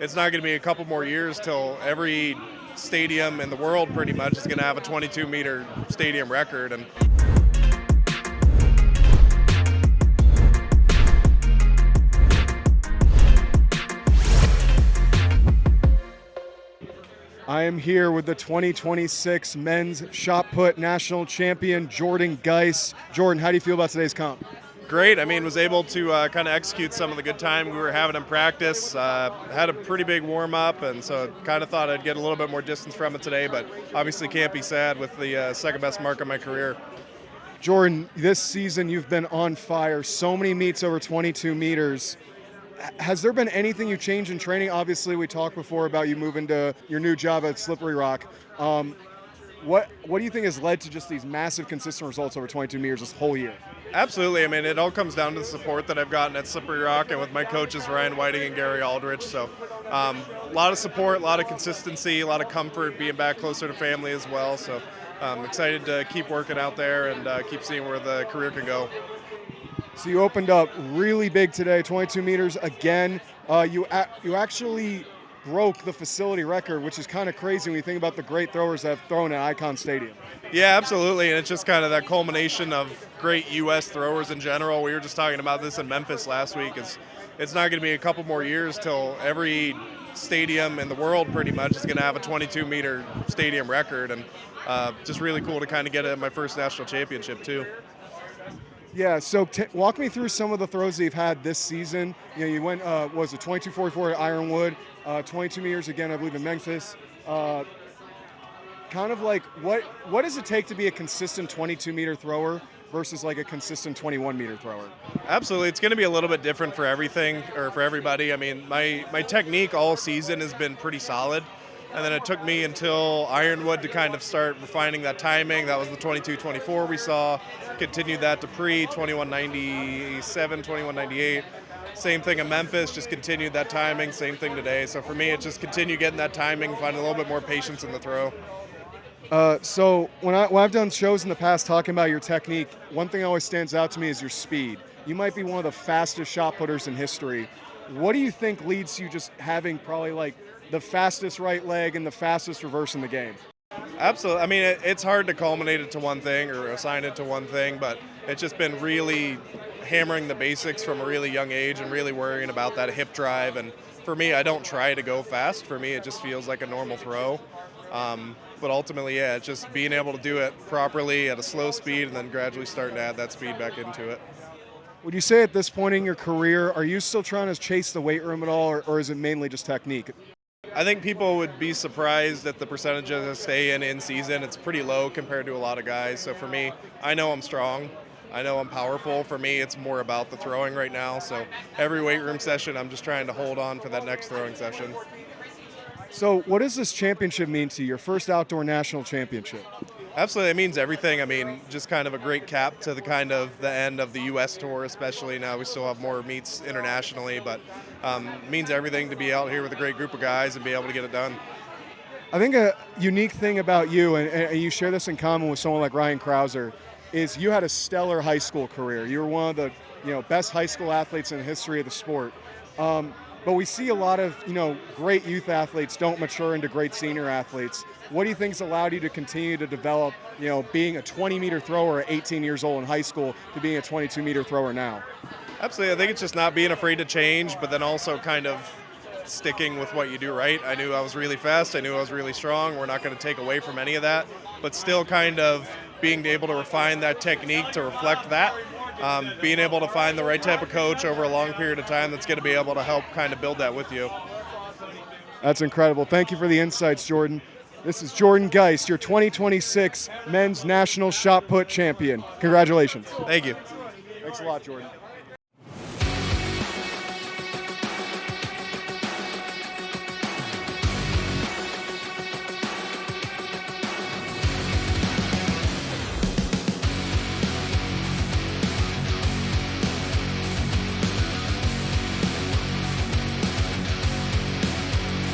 it's not going to be a couple more years till every stadium in the world pretty much is going to have a 22-meter stadium record. And I am here with the 2026 men's shot put national champion, Jordan Geist. Jordan, how do you feel about today's comp? great. I mean, was able to kind of execute some of the good time we were having in practice. Had a pretty big warm-up, and so kind of thought I'd get a little bit more distance from it today, but obviously can't be sad with the second-best mark of my career. Jordan, this season you've been on fire. So many meets over 22 meters. Has there been anything you changed in training? Obviously, we talked before about you moving to your new job at Slippery Rock. What do you think has led to just these massive, consistent results over 22 meters this whole year? Absolutely. I mean, it all comes down to the support that I've gotten at Slippery Rock and with my coaches, Ryan Whiting and Gary Aldrich. So a lot of support, a lot of consistency, a lot of comfort, being back closer to family as well. So I'm excited to keep working out there and keep seeing where the career can go. So you opened up really big today, 22 meters again. You actually broke the facility record, which is kind of crazy when you think about the great throwers that have thrown at Icon Stadium. Yeah, absolutely, and it's just kind of that culmination of great U.S. throwers in general. We were just talking about this in Memphis last week. It's not going to be a couple more years till every stadium in the world pretty much is going to have a 22-meter stadium record, and just really cool to kind of get it at my first national championship too. Yeah, so walk me through some of the throws that you've had this season. You know, you went, was it 22.44 at Ironwood, 22 meters again, I believe, in Memphis. Kind of like, what does it take to be a consistent 22-meter thrower versus like a consistent 21-meter thrower? Absolutely, it's going to be a little bit different for everything, or for everybody. I mean, my technique all season has been pretty solid. And then it took me until Ironwood to kind of start refining that timing. That was the 22.24 we saw. Continued that to pre-21.97, 21.98. Same thing in Memphis, just continued that timing. Same thing today. So for me, it's just continue getting that timing, finding a little bit more patience in the throw. So when I've done shows in the past talking about your technique, one thing always stands out to me is your speed. You might be one of the fastest shot putters in history. What do you think leads to you just having probably like the fastest right leg and the fastest reverse in the game? Absolutely. I mean, it's hard to culminate it to one thing or assign it to one thing, but it's just been really hammering the basics from a really young age and really worrying about that hip drive. And for me, I don't try to go fast. For me, it just feels like a normal throw. But ultimately, yeah, it's just being able to do it properly at a slow speed and then gradually starting to add that speed back into it. Would you say at this point in your career, are you still trying to chase the weight room at all, or is it mainly just technique? I think people would be surprised at the percentages that stay in season. It's pretty low compared to a lot of guys. So for me, I know I'm strong. I know I'm powerful. For me, it's more about the throwing right now. So every weight room session, I'm just trying to hold on for that next throwing session. So what does this championship mean to you, your first outdoor national championship? Absolutely, it means everything. I mean, just kind of a great cap to the end of the U.S. tour, especially now we still have more meets internationally, but it means everything to be out here with a great group of guys and be able to get it done. I think a unique thing about you, and you share this in common with someone like Ryan Krauser, is you had a stellar high school career. You were one of the best high school athletes in the history of the sport. But we see a lot of great youth athletes don't mature into great senior athletes. What do you think has allowed you to continue to develop, being a 20-meter thrower at 18 years old in high school to being a 22-meter thrower now? Absolutely. I think it's just not being afraid to change, but then also kind of sticking with what you do right. I knew I was really fast. I knew I was really strong. We're not going to take away from any of that, but still kind of being able to refine that technique to reflect that. Being able to find the right type of coach over a long period of time that's going to be able to help kind of build that with you. That's incredible. Thank you for the insights, Jordan. This is Jordan Geist, your 2026 men's national shot put champion. Congratulations. Thank you. Thanks a lot, Jordan.